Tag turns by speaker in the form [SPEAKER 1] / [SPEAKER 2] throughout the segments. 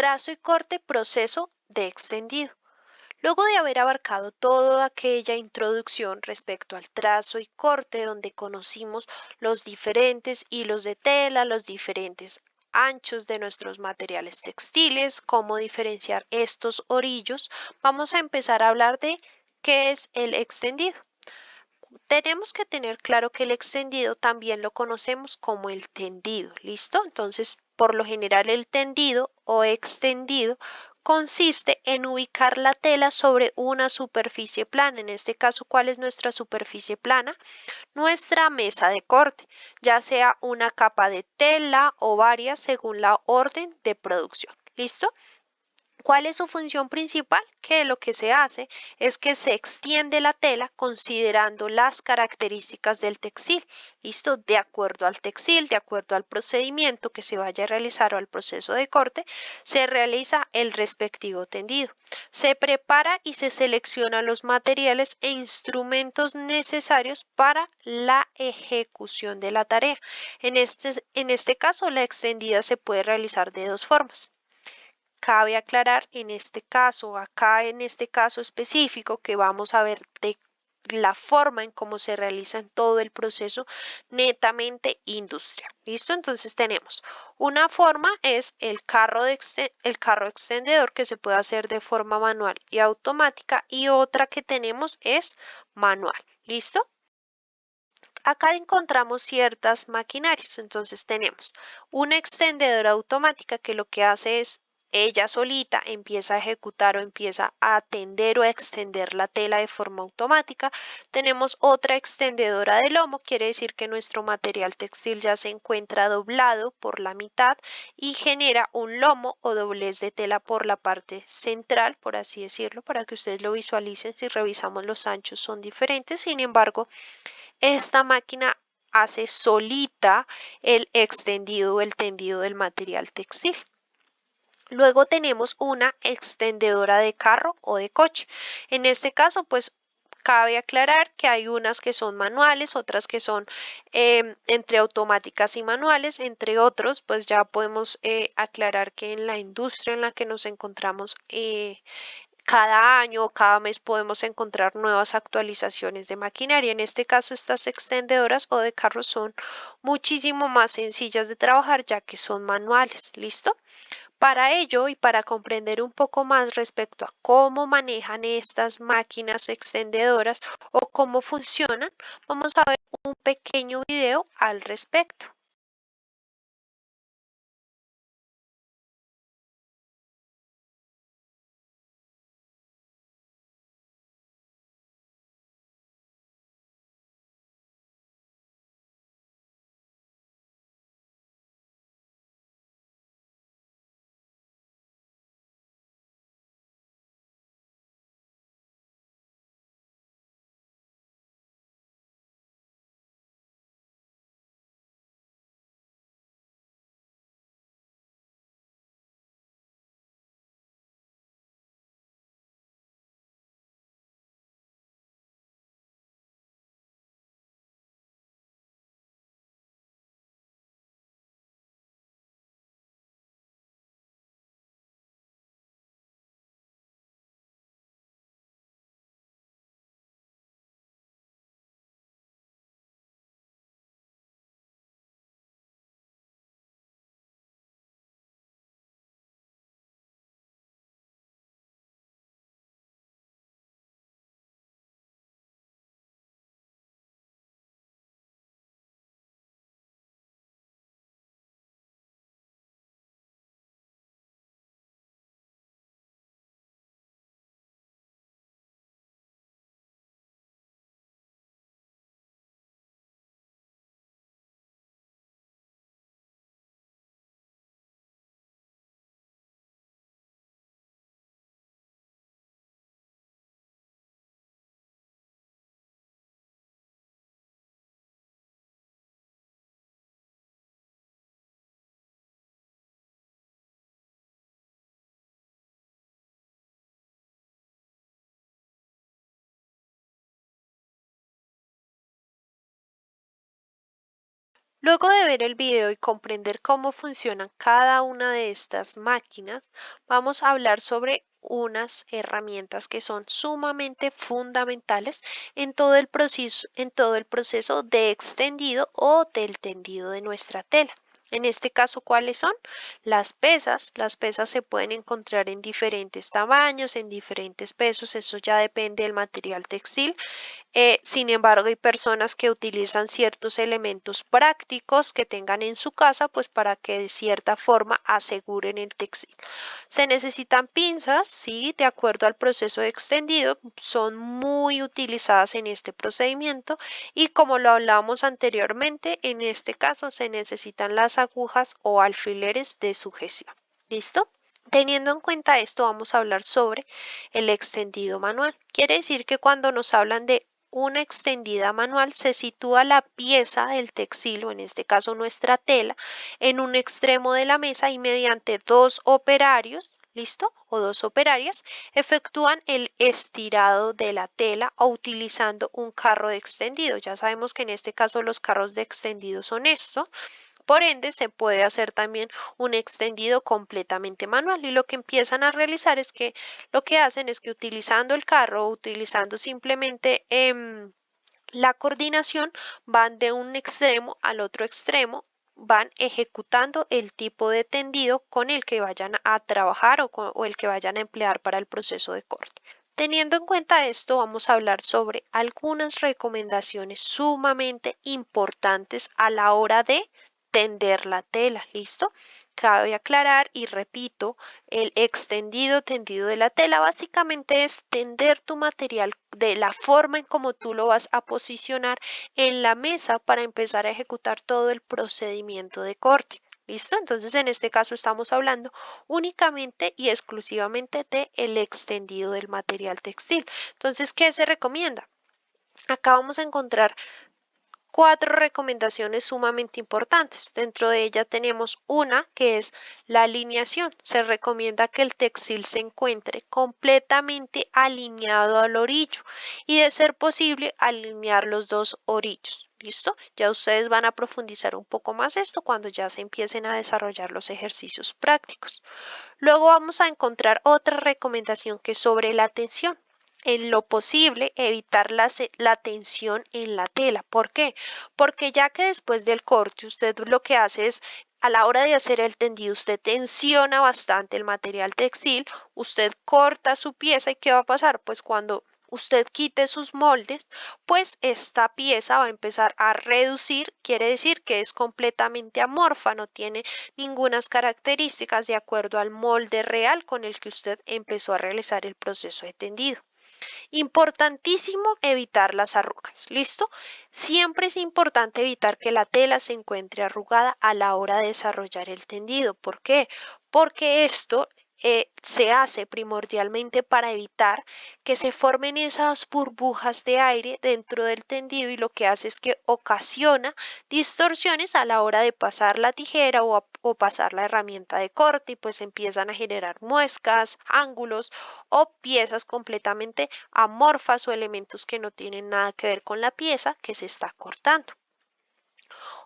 [SPEAKER 1] trazo y corte, proceso de extendido. Luego de haber abarcado toda aquella introducción respecto al trazo y corte, donde conocimos los diferentes hilos de tela, los diferentes anchos de nuestros materiales textiles, cómo diferenciar estos orillos, vamos a empezar a hablar de qué es el extendido. Tenemos que tener claro que el extendido también lo conocemos como el tendido, ¿listo? Entonces, por lo general, el tendido o extendido consiste en ubicar la tela sobre una superficie plana. En este caso, ¿cuál es nuestra superficie plana? Nuestra mesa de corte, ya sea una capa de tela o varias según la orden de producción. ¿Listo? ¿Cuál es su función principal? Que lo que se hace es que se extiende la tela considerando las características del textil. ¿Listo? De acuerdo al textil, de acuerdo al procedimiento que se vaya a realizar o al proceso de corte, se realiza el respectivo tendido. Se prepara y se seleccionan los materiales e instrumentos necesarios para la ejecución de la tarea. En este caso, la extendida se puede realizar de dos formas. Cabe aclarar en este caso, acá en este caso específico, que vamos a ver de la forma en cómo se realiza en todo el proceso netamente industrial. ¿Listo? Entonces tenemos una forma es el carro extendedor que se puede hacer de forma manual y automática y otra que tenemos es manual. ¿Listo? Acá encontramos ciertas maquinarias, entonces tenemos una extendedora automática que lo que hace es ella solita empieza a ejecutar o empieza a tender o a extender la tela de forma automática. Tenemos otra extendedora de lomo, quiere decir que nuestro material textil ya se encuentra doblado por la mitad y genera un lomo o doblez de tela por la parte central, por así decirlo, para que ustedes lo visualicen. Si revisamos los anchos son diferentes, sin embargo, esta máquina hace solita el extendido o el tendido del material textil. Luego tenemos una extendedora de carro o de coche. En este caso, pues cabe aclarar que hay unas que son manuales, otras que son entre automáticas y manuales, entre otros, pues ya podemos aclarar que en la industria en la que nos encontramos cada año o cada mes podemos encontrar nuevas actualizaciones de maquinaria. En este caso, estas extendedoras o de carros son muchísimo más sencillas de trabajar ya que son manuales. ¿Listo? Para ello y para comprender un poco más respecto a cómo manejan estas máquinas extendedoras o cómo funcionan, vamos a ver un pequeño video al respecto. Luego de ver el video y comprender cómo funcionan cada una de estas máquinas, vamos a hablar sobre unas herramientas que son sumamente fundamentales en todo el proceso de extendido o del tendido de nuestra tela. En este caso, ¿cuáles son? Las pesas. Las pesas se pueden encontrar en diferentes tamaños, en diferentes pesos, eso ya depende del material textil. Sin embargo, hay personas que utilizan ciertos elementos prácticos que tengan en su casa, pues para que de cierta forma aseguren el textil. Se necesitan pinzas, sí, de acuerdo al proceso de extendido, son muy utilizadas en este procedimiento y como lo hablábamos anteriormente, en este caso se necesitan las agujas o alfileres de sujeción. ¿Listo? Teniendo en cuenta esto, vamos a hablar sobre el extendido manual. Quiere decir que cuando nos hablan de una extendida manual se sitúa la pieza del textil, o en este caso nuestra tela, en un extremo de la mesa y mediante dos operarios, ¿listo? O dos operarias, efectúan el estirado de la tela o utilizando un carro de extendido. Ya sabemos que en este caso los carros de extendido son esto. Por ende, se puede hacer también un extendido completamente manual y lo que empiezan a realizar es que lo que hacen es que utilizando el carro o utilizando simplemente la coordinación van de un extremo al otro extremo, van ejecutando el tipo de tendido con el que vayan a trabajar o el que vayan a emplear para el proceso de corte. Teniendo en cuenta esto, vamos a hablar sobre algunas recomendaciones sumamente importantes a la hora de tender la tela. ¿Listo? Cabe aclarar y repito, el extendido tendido de la tela básicamente es tender tu material de la forma en como tú lo vas a posicionar en la mesa para empezar a ejecutar todo el procedimiento de corte. ¿Listo? Entonces, en este caso estamos hablando únicamente y exclusivamente de el extendido del material textil. Entonces, ¿qué se recomienda? Acá vamos a encontrar cuatro recomendaciones sumamente importantes. Dentro de ella tenemos una que es la alineación. Se recomienda que el textil se encuentre completamente alineado al orillo y de ser posible alinear los dos orillos. ¿Listo? Ya ustedes van a profundizar un poco más esto cuando ya se empiecen a desarrollar los ejercicios prácticos. Luego vamos a encontrar otra recomendación que es sobre la tensión. En lo posible, evitar la tensión en la tela. ¿Por qué? Porque ya que después del corte usted lo que hace es, a la hora de hacer el tendido, usted tensiona bastante el material textil, usted corta su pieza y ¿qué va a pasar? Pues cuando usted quite sus moldes, pues esta pieza va a empezar a reducir, quiere decir que es completamente amorfa, no tiene ningunas características de acuerdo al molde real con el que usted empezó a realizar el proceso de tendido. Importantísimo evitar las arrugas, ¿listo? Siempre es importante evitar que la tela se encuentre arrugada a la hora de desarrollar el tendido. ¿Por qué? Porque esto se hace primordialmente para evitar que se formen esas burbujas de aire dentro del tendido y lo que hace es que ocasiona distorsiones a la hora de pasar la tijera o pasar la herramienta de corte y pues empiezan a generar muescas, ángulos o piezas completamente amorfas o elementos que no tienen nada que ver con la pieza que se está cortando.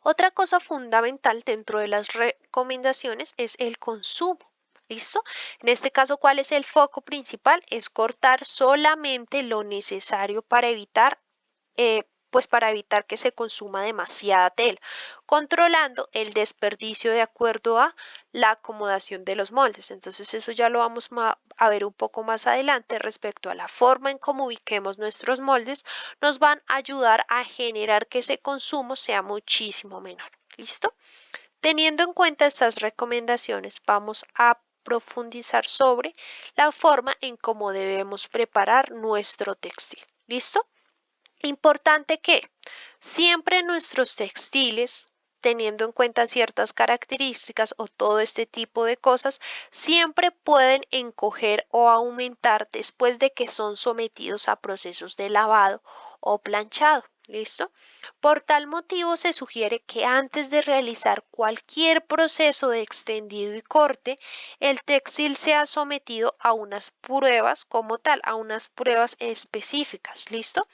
[SPEAKER 1] Otra cosa fundamental dentro de las recomendaciones es el consumo. ¿Listo? En este caso, ¿cuál es el foco principal? Es cortar solamente lo necesario para evitar pues para evitar que se consuma demasiada tela, controlando el desperdicio de acuerdo a la acomodación de los moldes. Entonces eso ya lo vamos a ver un poco más adelante respecto a la forma en cómo ubiquemos nuestros moldes, nos van a ayudar a generar que ese consumo sea muchísimo menor. ¿Listo? Teniendo en cuenta estas recomendaciones, vamos a profundizar sobre la forma en cómo debemos preparar nuestro textil. ¿Listo? Importante que siempre nuestros textiles, teniendo en cuenta ciertas características o todo este tipo de cosas, siempre pueden encoger o aumentar después de que son sometidos a procesos de lavado o planchado. ¿Listo? Por tal motivo se sugiere que antes de realizar cualquier proceso de extendido y corte, el textil sea sometido a unas pruebas como tal, a unas pruebas específicas. ¿Listo?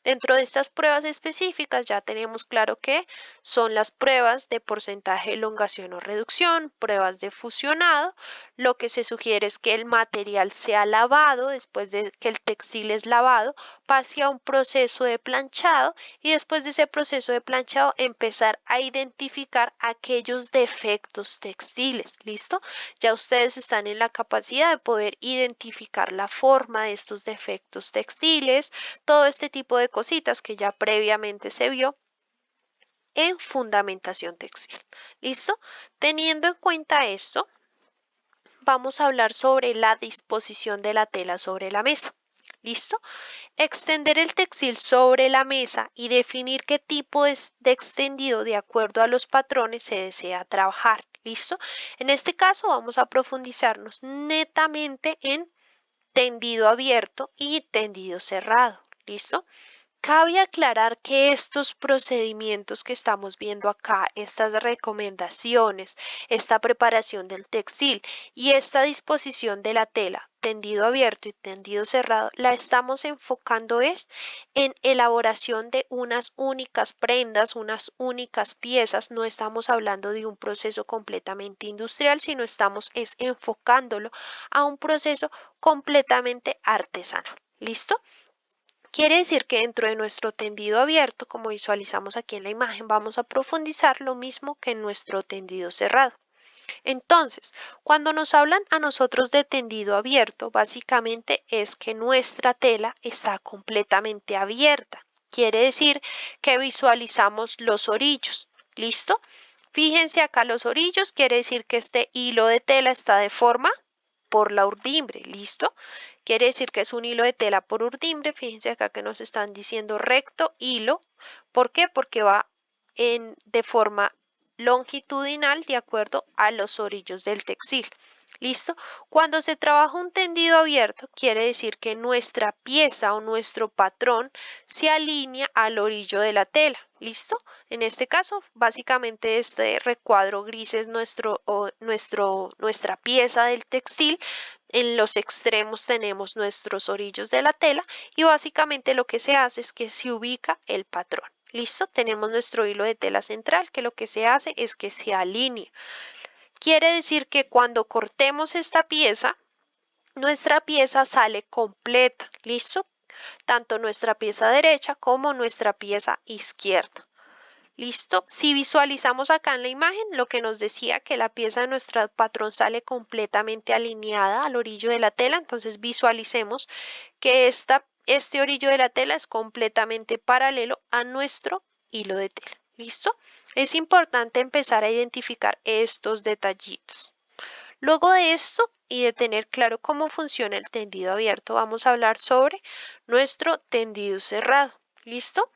[SPEAKER 1] Dentro de estas pruebas específicas ya tenemos claro que son las pruebas de porcentaje de elongación o reducción, pruebas de fusionado. Lo que se sugiere es que el material sea lavado, después de que el textil es lavado, pase a un proceso de planchado y después de ese proceso de planchado empezar a identificar aquellos defectos textiles. ¿Listo? Ya ustedes están en la capacidad de poder identificar la forma de estos defectos textiles, todo este tipo de cositas que ya previamente se vio en fundamentación textil. ¿Listo? Teniendo en cuenta esto, vamos a hablar sobre la disposición de la tela sobre la mesa. ¿Listo? Extender el textil sobre la mesa y definir qué tipo de extendido de acuerdo a los patrones se desea trabajar. ¿Listo? En este caso vamos a profundizarnos netamente en tendido abierto y tendido cerrado. ¿Listo? Cabe aclarar que estos procedimientos que estamos viendo acá, estas recomendaciones, esta preparación del textil y esta disposición de la tela, tendido abierto y tendido cerrado, la estamos enfocando es en elaboración de unas únicas prendas, unas únicas piezas. No estamos hablando de un proceso completamente industrial, sino estamos enfocándolo a un proceso completamente artesanal. ¿Listo? Quiere decir que dentro de nuestro tendido abierto, como visualizamos aquí en la imagen, vamos a profundizar lo mismo que en nuestro tendido cerrado. Entonces, cuando nos hablan a nosotros de tendido abierto, básicamente es que nuestra tela está completamente abierta. Quiere decir que visualizamos los orillos. ¿Listo? Fíjense acá los orillos, quiere decir que este hilo de tela está de forma por la urdimbre. ¿Listo? Quiere decir que es un hilo de tela por urdimbre. Fíjense acá que nos están diciendo recto hilo. ¿Por qué? Porque va de forma longitudinal de acuerdo a los orillos del textil. ¿Listo? Cuando se trabaja un tendido abierto, quiere decir que nuestra pieza o nuestro patrón se alinea al orillo de la tela. ¿Listo? En este caso, básicamente este recuadro gris es nuestra pieza del textil. En los extremos tenemos nuestros orillos de la tela y básicamente lo que se hace es que se ubica el patrón. ¿Listo? Tenemos nuestro hilo de tela central que lo que se hace es que se alinea. Quiere decir que cuando cortemos esta pieza, nuestra pieza sale completa. ¿Listo? Tanto nuestra pieza derecha como nuestra pieza izquierda. ¿Listo? Si visualizamos acá en la imagen, lo que nos decía que la pieza de nuestro patrón sale completamente alineada al orillo de la tela, entonces visualicemos que este orillo de la tela es completamente paralelo a nuestro hilo de tela. ¿Listo? Es importante empezar a identificar estos detallitos. Luego de esto y de tener claro cómo funciona el tendido abierto, vamos a hablar sobre nuestro tendido cerrado. ¿Listo?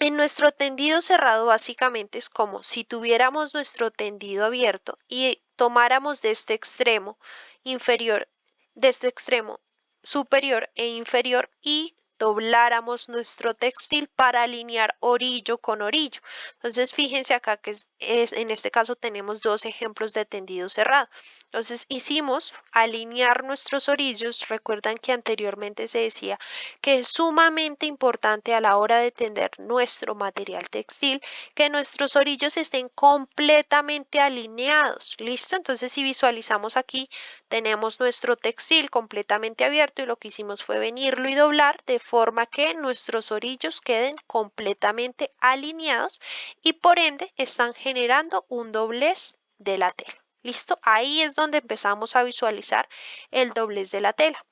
[SPEAKER 1] En nuestro tendido cerrado básicamente es como si tuviéramos nuestro tendido abierto y tomáramos de este extremo inferior, de este extremo superior e inferior y dobláramos nuestro textil para alinear orillo con orillo. Entonces fíjense acá que en este caso tenemos dos ejemplos de tendido cerrado. Entonces hicimos alinear nuestros orillos. Recuerdan que anteriormente se decía que es sumamente importante a la hora de tender nuestro material textil que nuestros orillos estén completamente alineados. ¿Listo? Entonces si visualizamos aquí tenemos nuestro textil completamente abierto y lo que hicimos fue venirlo y doblar de forma que nuestros orillos queden completamente alineados y por ende están generando un doblez de la tela. ¿Listo? Ahí es donde empezamos a visualizar el doblez de la tela.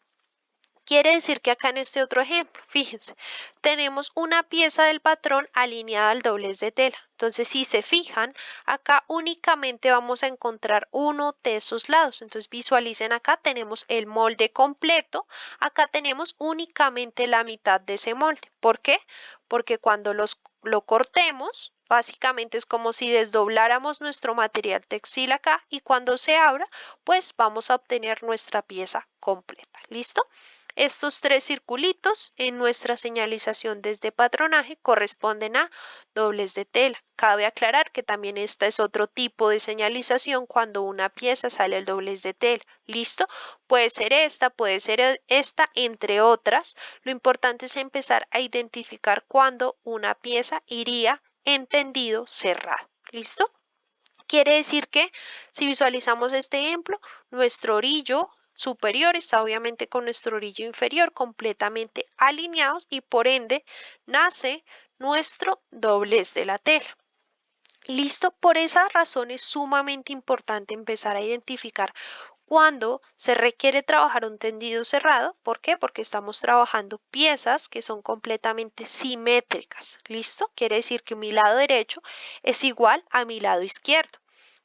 [SPEAKER 1] Quiere decir que acá en este otro ejemplo, fíjense, tenemos una pieza del patrón alineada al doblez de tela. Entonces, si se fijan, acá únicamente vamos a encontrar uno de esos lados. Entonces, visualicen acá, tenemos el molde completo. Acá tenemos únicamente la mitad de ese molde. ¿Por qué? Porque cuando lo cortemos, básicamente es como si desdobláramos nuestro material textil acá y cuando se abra, pues vamos a obtener nuestra pieza completa. ¿Listo? Estos tres circulitos en nuestra señalización desde patronaje corresponden a doblez de tela. Cabe aclarar que también esta es otro tipo de señalización cuando una pieza sale el doblez de tela. ¿Listo? Puede ser esta, entre otras. Lo importante es empezar a identificar cuándo una pieza iría en tendido cerrado. ¿Listo? Quiere decir que si visualizamos este ejemplo, nuestro orillo superior está obviamente con nuestro orillo inferior completamente alineados y por ende nace nuestro doblez de la tela. Listo, por esa razón es sumamente importante empezar a identificar cuando se requiere trabajar un tendido cerrado. ¿Por qué? Porque estamos trabajando piezas que son completamente simétricas. ¿Listo? Quiere decir que mi lado derecho es igual a mi lado izquierdo.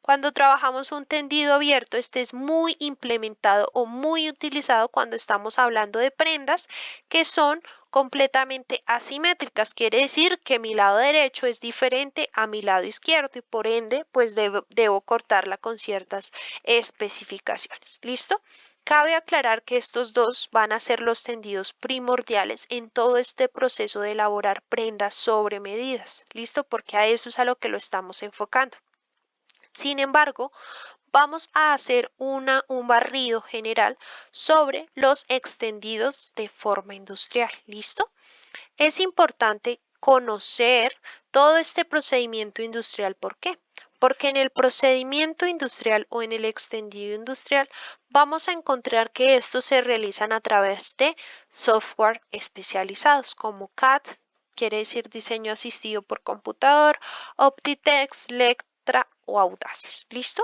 [SPEAKER 1] Cuando trabajamos un tendido abierto, este es muy implementado o muy utilizado cuando estamos hablando de prendas que son completamente asimétricas. Quiere decir que mi lado derecho es diferente a mi lado izquierdo y por ende pues debo cortarla con ciertas especificaciones. ¿Listo? Cabe aclarar que estos dos van a ser los tendidos primordiales en todo este proceso de elaborar prendas sobre medidas. ¿Listo? Porque a eso es a lo que lo estamos enfocando. Sin embargo, vamos a hacer un barrido general sobre los extendidos de forma industrial. ¿Listo? Es importante conocer todo este procedimiento industrial. ¿Por qué? Porque en el procedimiento industrial o en el extendido industrial vamos a encontrar que estos se realizan a través de software especializados como CAD, quiere decir diseño asistido por computador, Optitex, Lectra o Audaces. ¿Listo?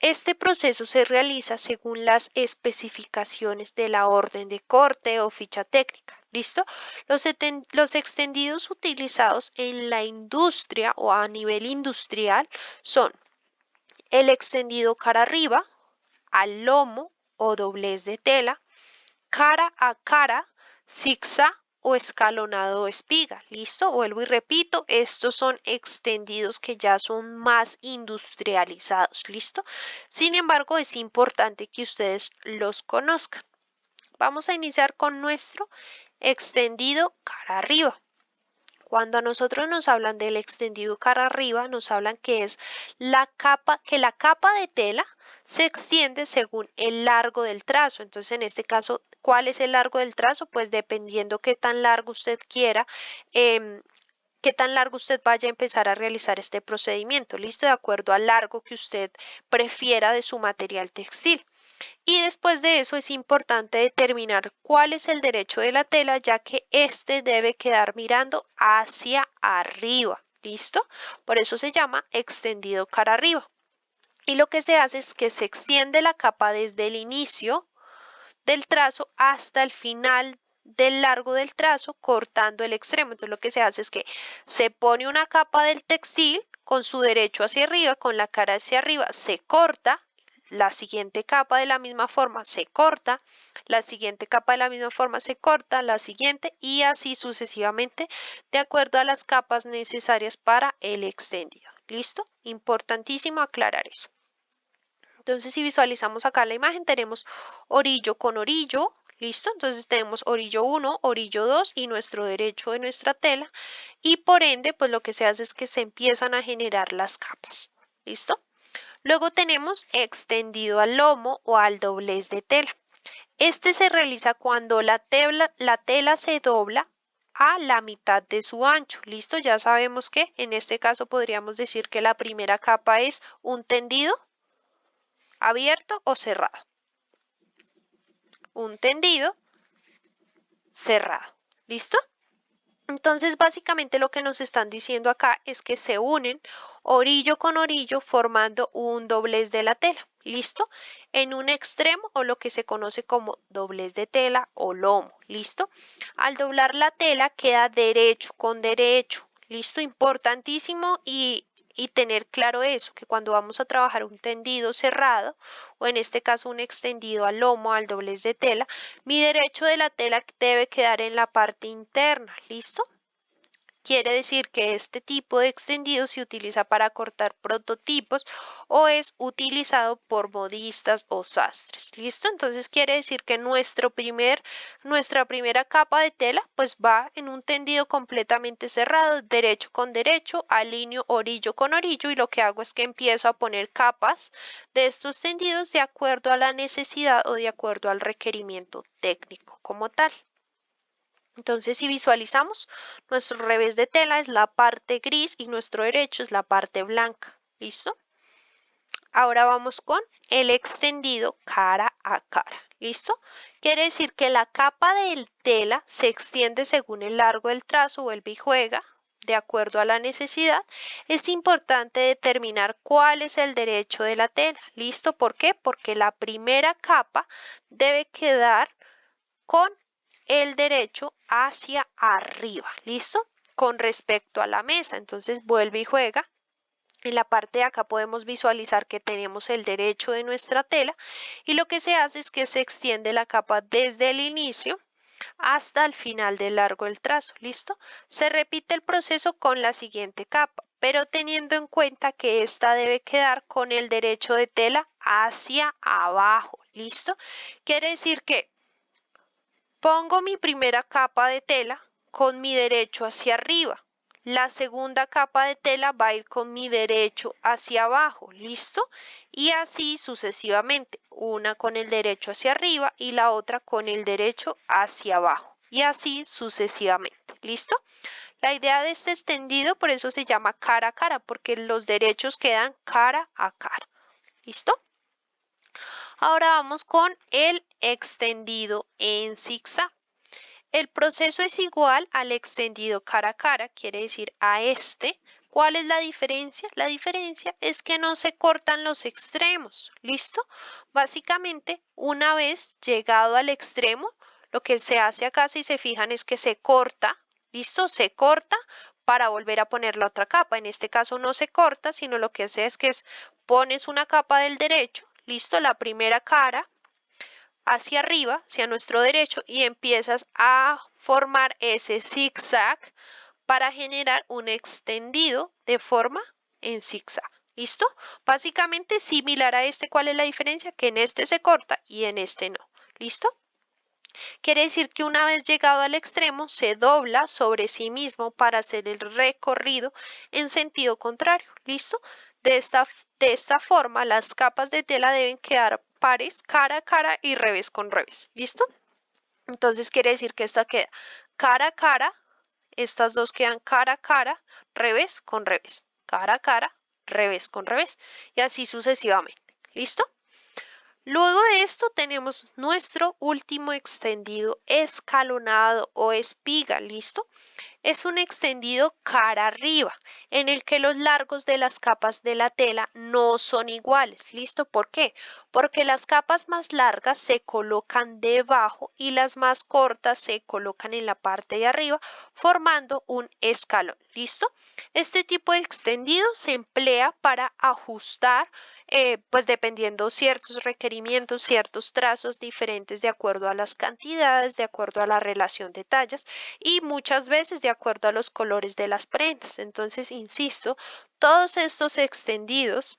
[SPEAKER 1] Este proceso se realiza según las especificaciones de la orden de corte o ficha técnica. ¿Listo? Los extendidos utilizados en la industria o a nivel industrial son el extendido cara arriba, al lomo o doblez de tela, cara a cara, zigzag o escalonado o espiga. ¿Listo? Vuelvo y repito, estos son extendidos que ya son más industrializados. ¿Listo? Sin embargo, es importante que ustedes los conozcan. Vamos a iniciar con nuestro extendido cara arriba. Cuando a nosotros nos hablan del extendido cara arriba, nos hablan que es la capa de tela se extiende según el largo del trazo. Entonces, en este caso, ¿cuál es el largo del trazo? Pues dependiendo qué tan largo usted quiera, qué tan largo usted vaya a empezar a realizar este procedimiento. ¿Listo? De acuerdo al largo que usted prefiera de su material textil. Y después de eso es importante determinar cuál es el derecho de la tela, ya que este debe quedar mirando hacia arriba. ¿Listo? Por eso se llama extendido cara arriba. Y lo que se hace es que se extiende la capa desde el inicio del trazo hasta el final del largo del trazo, cortando el extremo. Entonces lo que se hace es que se pone una capa del textil con su derecho hacia arriba, con la cara hacia arriba, se corta. La siguiente capa de la misma forma se corta, la siguiente capa de la misma forma se corta, la siguiente y así sucesivamente de acuerdo a las capas necesarias para el extendido. ¿Listo? Importantísimo aclarar eso. Entonces, si visualizamos acá la imagen, tenemos orillo con orillo, ¿listo? Entonces tenemos orillo 1, orillo 2 y nuestro derecho de nuestra tela y por ende, pues lo que se hace es que se empiezan a generar las capas, ¿listo? Luego tenemos extendido al lomo o al doblez de tela. Este se realiza cuando la tela se dobla a la mitad de su ancho. ¿Listo? Ya sabemos que en este caso podríamos decir que la primera capa es un tendido abierto o cerrado. Un tendido cerrado. ¿Listo? Entonces, básicamente lo que nos están diciendo acá es que se unen orillo con orillo formando un doblez de la tela. ¿Listo? En un extremo o lo que se conoce como doblez de tela o lomo. ¿Listo? Al doblar la tela queda derecho con derecho. ¿Listo? Importantísimo y tener claro eso, que cuando vamos a trabajar un tendido cerrado o en este caso un extendido al lomo, al doblez de tela, mi derecho de la tela debe quedar en la parte interna, ¿listo? Quiere decir que este tipo de extendido se utiliza para cortar prototipos o es utilizado por modistas o sastres. ¿Listo? Entonces quiere decir que nuestra primera capa de tela pues va en un tendido completamente cerrado, derecho con derecho, alineo orillo con orillo y lo que hago es que empiezo a poner capas de estos tendidos de acuerdo a la necesidad o de acuerdo al requerimiento técnico como tal. Entonces, si visualizamos, nuestro revés de tela es la parte gris y nuestro derecho es la parte blanca. ¿Listo? Ahora vamos con el extendido cara a cara. ¿Listo? Quiere decir que la capa de tela se extiende según el largo del trazo, vuelve y juega, de acuerdo a la necesidad. Es importante determinar cuál es el derecho de la tela. ¿Listo? ¿Por qué? Porque la primera capa debe quedar con el derecho hacia arriba, ¿listo? Con respecto a la mesa, entonces vuelve y juega. En la parte de acá podemos visualizar que tenemos el derecho de nuestra tela y lo que se hace es que se extiende la capa desde el inicio hasta el final del largo del trazo, ¿listo? Se repite el proceso con la siguiente capa, pero teniendo en cuenta que esta debe quedar con el derecho de tela hacia abajo, ¿listo? Quiere decir que pongo mi primera capa de tela con mi derecho hacia arriba. La segunda capa de tela va a ir con mi derecho hacia abajo, ¿listo? Y así sucesivamente, una con el derecho hacia arriba y la otra con el derecho hacia abajo. Y así sucesivamente, ¿listo? La idea de este extendido por eso se llama cara a cara, porque los derechos quedan cara a cara, ¿listo? Ahora vamos con el extendido en zigzag. El proceso es igual al extendido cara a cara, quiere decir a este. ¿Cuál es la diferencia? La diferencia es que no se cortan los extremos, ¿listo? Básicamente, una vez llegado al extremo, lo que se hace acá, si se fijan, es que se corta, ¿listo? Se corta para volver a poner la otra capa. En este caso no se corta, sino lo que hace es que pones una capa del derecho, ¿listo? La primera cara hacia arriba, hacia nuestro derecho y empiezas a formar ese zigzag para generar un extendido de forma en zigzag. ¿Listo? Básicamente similar a este, ¿cuál es la diferencia? Que en este se corta y en este no. ¿Listo? Quiere decir que una vez llegado al extremo se dobla sobre sí mismo para hacer el recorrido en sentido contrario. ¿Listo? De esta forma las capas de tela deben quedar pares cara a cara y revés con revés. ¿Listo? Entonces quiere decir que esta queda cara a cara, estas dos quedan cara a cara, revés con revés, cara a cara, revés con revés y así sucesivamente. ¿Listo? Luego de esto tenemos nuestro último extendido escalonado o espiga, ¿listo? Es un extendido cara arriba, en el que los largos de las capas de la tela no son iguales, ¿listo? ¿Por qué? Porque las capas más largas se colocan debajo y las más cortas se colocan en la parte de arriba, formando un escalón, ¿listo? Este tipo de extendido se emplea para ajustar pues dependiendo ciertos requerimientos, ciertos trazos diferentes de acuerdo a las cantidades, de acuerdo a la relación de tallas y muchas veces de acuerdo a los colores de las prendas. Entonces, insisto, todos estos extendidos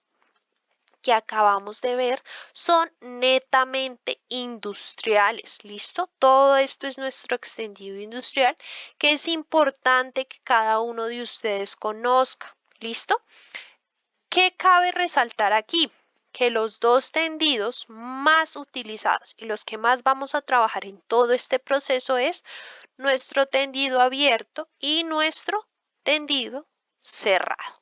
[SPEAKER 1] que acabamos de ver son netamente industriales, ¿listo? Todo esto es nuestro extendido industrial que es importante que cada uno de ustedes conozca, ¿listo? ¿Qué cabe resaltar aquí? Que los dos tendidos más utilizados y los que más vamos a trabajar en todo este proceso es nuestro tendido abierto y nuestro tendido cerrado.